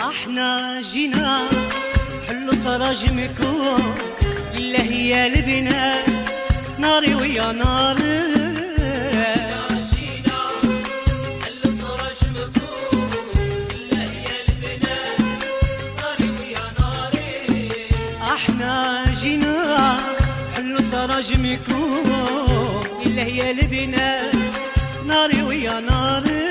احنا جينا حلو سراج مكون لله يا البنات ناري ويا ناري. سراج ميكون إلا هي البنات ناري ويا ناري. احنا جينا حلو سراج ميكون إلا هي البنات ناري ويا ناري.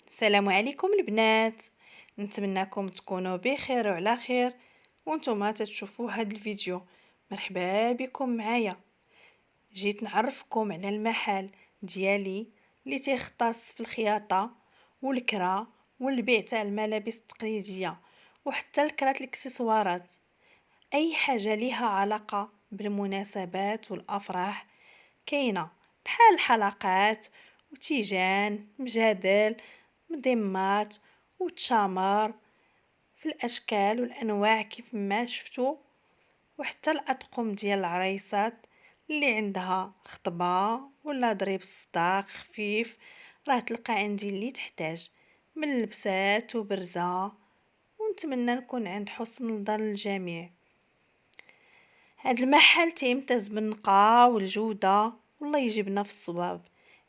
السلام عليكم البنات، نتمنىكم تكونوا بخير وعلى خير وانتم تشوفوا هذا الفيديو. مرحبا بكم معايا. جيت نعرفكم على المحل ديالي اللي تيختص في الخياطه والكرا والبيع تاع الملابس التقليديه وحتى الكرات الاكسسوارات، اي حاجه ليها علاقه بالمناسبات والافراح كاينه، بحال حلقات وتيجان مجادل مضمات وتشامر في الاشكال والانواع كيف ما شفتوا، وحتى الاطقم ديال العريسات اللي عندها خطبه ولا ضريب الصداق خفيف، راه تلقى عندي اللي تحتاج من لبسات وبرزه، ونتمنى نكون عند حسن الظن الجميع. هاد المحل تيمتاز بالنقاء والجوده والله يجيبنا في الصواب.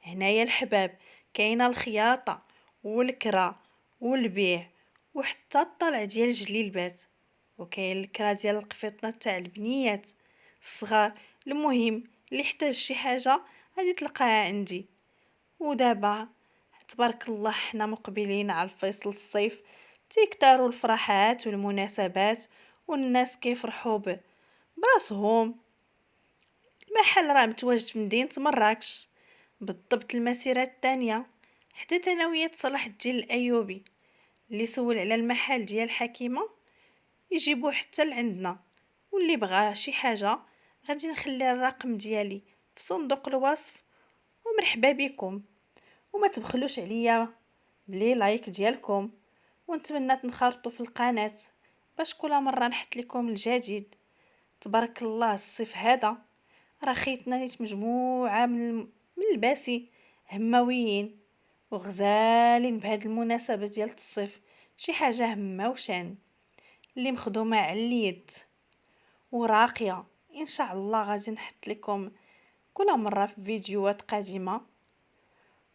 هنايا الحباب كاينه الخياطه والكرا والبيع وحتى الطلع ديال الجليلبات، وكاين الكرا ديال القفيطنه تاع البنيات الصغار. المهم اللي يحتاج شي حاجه غادي تلقاها عندي. ودابا تبارك الله حنا مقبلين على الفيصل الصيف، تيكثروا الفرحات والمناسبات والناس كيفرحوا براسهم. المحل راه متواجد في مدينه مراكش، بالضبط المسيرة الثانية حدا ثانوية صلاح الدين الأيوبي. اللي سول على المحل ديال حكيمة يجيبوه حتى لعندنا، واللي بغى شي حاجة غادي نخلي الرقم ديالي في صندوق الوصف. ومرحبا بكم، وما تبخلوش عليا بلي لايك ديالكم، ونتمنى تنخرطوا في القناة باش كل مرة نحط لكم الجديد. تبارك الله الصيف هذا راه خيطنا نيت مجموعة من الباسي هماويين وغزالين بهاد المناسبة ديال الصيف، شي حاجة همة وشان اللي مخدومة على اليد وراقية. ان شاء الله غادي نحط لكم كل مرة في فيديوهات قادمة.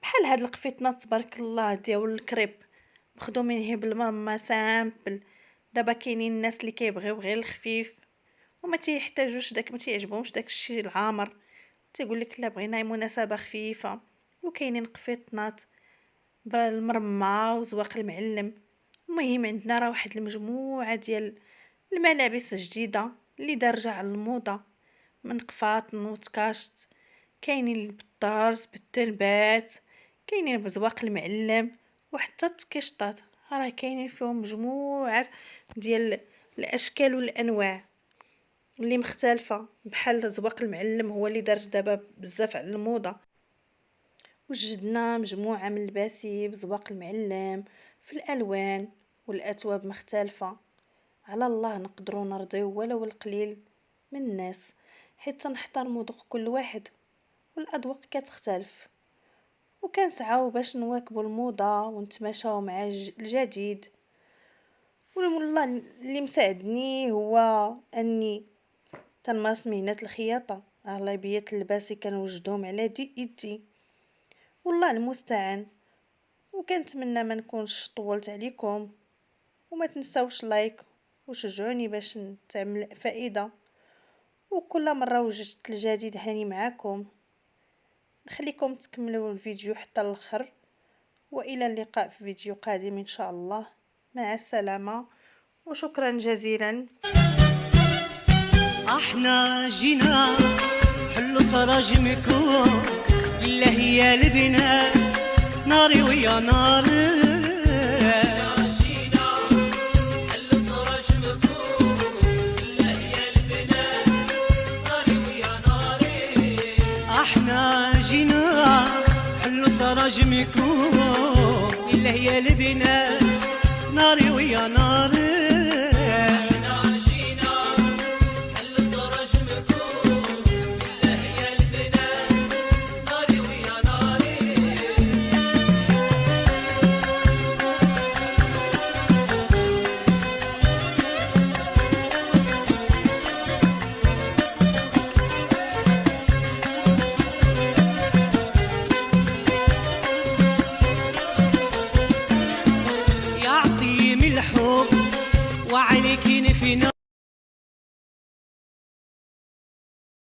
بحال هاد القفيطنة تبارك الله ديال الكريب مخدومين هي بالمرمى سامبل. دابا كاينين الناس اللي كيبغيو غير الخفيف وما تيحتاجوش داك، ما تيعجبهمش داك الشيء العامر، تيقول لك لا بغينا مناسبه خفيفه. وكاينين قفيطنات بالمرمى وزواق المعلم. المهم عندنا راه واحد المجموعه ديال الملابس جديده اللي دارجه على الموضه، من قفاطن وتكاشط، كاينين بالطرز بالتلبات، كاينين بزواق المعلم وحتى التكشطات، راه كاينين فيهم مجموعه ديال الاشكال والانواع اللي مختلفه. بحال زواق المعلم هو اللي دارج دابا بزاف على الموضه، وجدنا مجموعه من الباسي بزواق المعلم في الالوان والاثواب مختلفه. على الله نقدروا نرضيو ولو القليل من الناس، حيت نحترموا ذوق كل واحد والاذواق كتختلف، وكنسعاو باش نواكبوا الموضه ونتماشاو مع الجديد. والله اللي مساعدني هو اني تنمارس مهنة الخياطة. أغلبية اللباسي كنوجدهم على يدي، والله المستعان. وكنتمنى ما نكونش طولت عليكم، وما تنساوش لايك وشجعوني باش تعمل فائدة. وكل مرة وجدت الجديد هاني معاكم، نخليكم تكملوا الفيديو حتى الاخر. والى اللقاء في فيديو قادم ان شاء الله. مع السلامة وشكرا جزيلا. احنا جينا حلو سراج مكون لله يا البنات ناري ويا ناري. سراج ميكون إلا هي البنات ناري ويا ناري